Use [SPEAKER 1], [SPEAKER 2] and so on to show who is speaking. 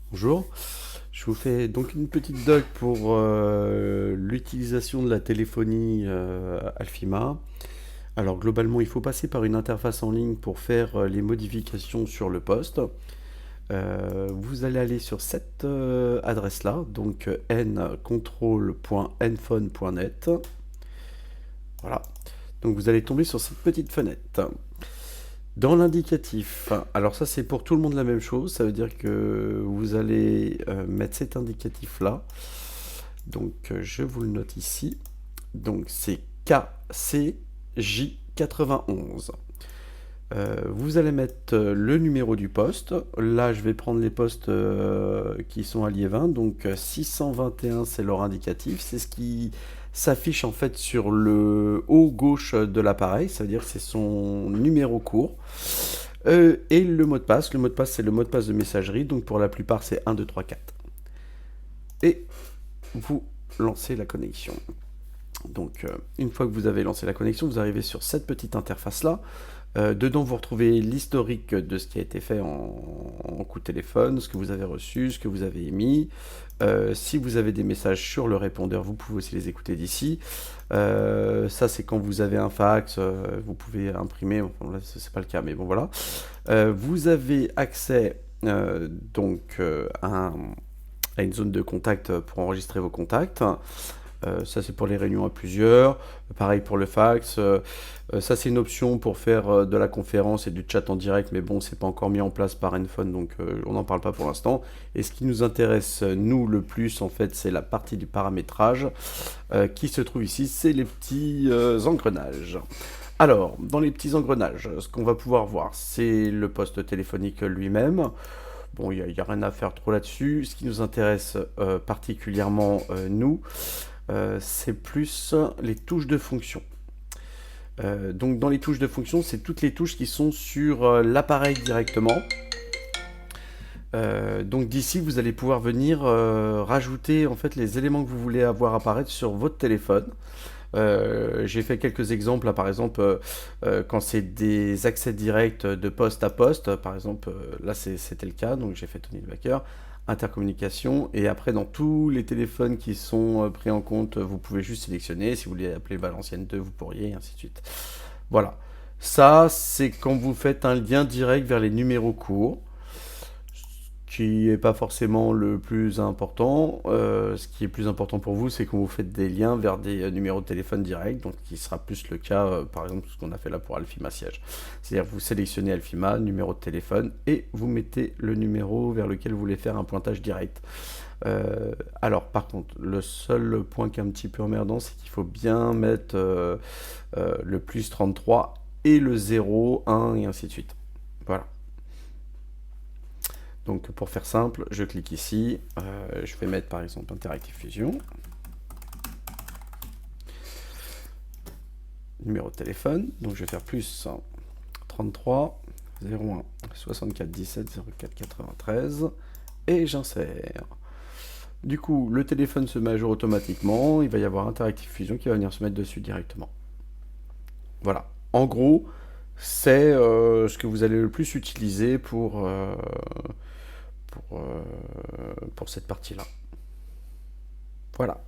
[SPEAKER 1] Bonjour, je vous fais donc une petite doc pour l'utilisation de la téléphonie Alfima. Alors globalement, il faut passer par une interface en ligne pour faire les modifications sur le poste. Vous allez aller sur cette adresse-là, donc ncontrol.nphone.net. Voilà, donc vous allez tomber sur cette petite fenêtre. Dans l'indicatif, alors ça c'est pour tout le monde la même chose, ça veut dire que vous allez mettre cet indicatif-là. Donc je vous le note ici. Donc c'est KCJ91. Vous allez mettre le numéro du poste. Là, je vais prendre les postes qui sont à Liévin. Donc 621, c'est leur indicatif. C'est ce qui s'affiche en fait sur le haut gauche de l'appareil. Ça veut dire que c'est son numéro court. Et le mot de passe. Le mot de passe, c'est le mot de passe de messagerie. Donc pour la plupart, c'est 1, 2, 3, 4. Et vous lancez la connexion. Donc, une fois que vous avez lancé la connexion, vous arrivez sur cette petite interface-là. Dedans, vous retrouvez l'historique de ce qui a été fait en coup de téléphone, ce que vous avez reçu, ce que vous avez émis. Si vous avez des messages sur le répondeur, vous pouvez aussi les écouter d'ici. Ça, c'est quand vous avez un fax, vous pouvez imprimer. Enfin, là, c'est pas le cas, mais bon, voilà. Vous avez accès à une zone de contact pour enregistrer vos contacts. Ça c'est pour les réunions à plusieurs, pareil pour le fax. Ça c'est une option pour faire de la conférence et du chat en direct, mais bon c'est pas encore mis en place par Enphone, donc on n'en parle pas pour l'instant. Et ce qui nous intéresse nous le plus en fait, c'est la partie du paramétrage qui se trouve ici, c'est les petits engrenages. Alors, dans les petits engrenages, ce qu'on va pouvoir voir, c'est le poste téléphonique lui-même. Bon, il n'y a rien à faire trop là-dessus. Ce qui nous intéresse particulièrement, nous, c'est plus les touches de fonction. Donc dans les touches de fonction, c'est toutes les touches qui sont sur l'appareil directement. Donc d'ici, vous allez pouvoir venir rajouter en fait les éléments que vous voulez avoir apparaître sur votre téléphone. J'ai fait quelques exemples là, par exemple quand c'est des accès directs de poste à poste, par exemple là c'était le cas, donc j'ai fait Tony Baker, intercommunication, et après dans tous les téléphones qui sont pris en compte, vous pouvez juste sélectionner, si vous voulez appeler Valenciennes 2 vous pourriez, et ainsi de suite. Voilà, ça c'est quand vous faites un lien direct vers les numéros courts, qui n'est pas forcément le plus important. Ce qui est plus important pour vous, c'est quand vous faites des liens vers des numéros de téléphone directs, donc qui sera plus le cas, par exemple, ce qu'on a fait là pour Alfima Siège. C'est-à-dire vous sélectionnez Alfima, numéro de téléphone, et vous mettez le numéro vers lequel vous voulez faire un pointage direct. Alors, par contre, le seul point qui est un petit peu emmerdant, c'est qu'il faut bien mettre le plus 33 et le 0, 1 et ainsi de suite. Voilà. Donc pour faire simple, je clique ici, je vais mettre par exemple Interactive Fusion, numéro de téléphone, donc je vais faire plus 33 01 64 17 04 93 et j'insère. Du coup, le téléphone se met à jour automatiquement, il va y avoir Interactive Fusion qui va venir se mettre dessus directement. Voilà, en gros, c'est ce que vous allez le plus utiliser pour cette partie-là. Voilà.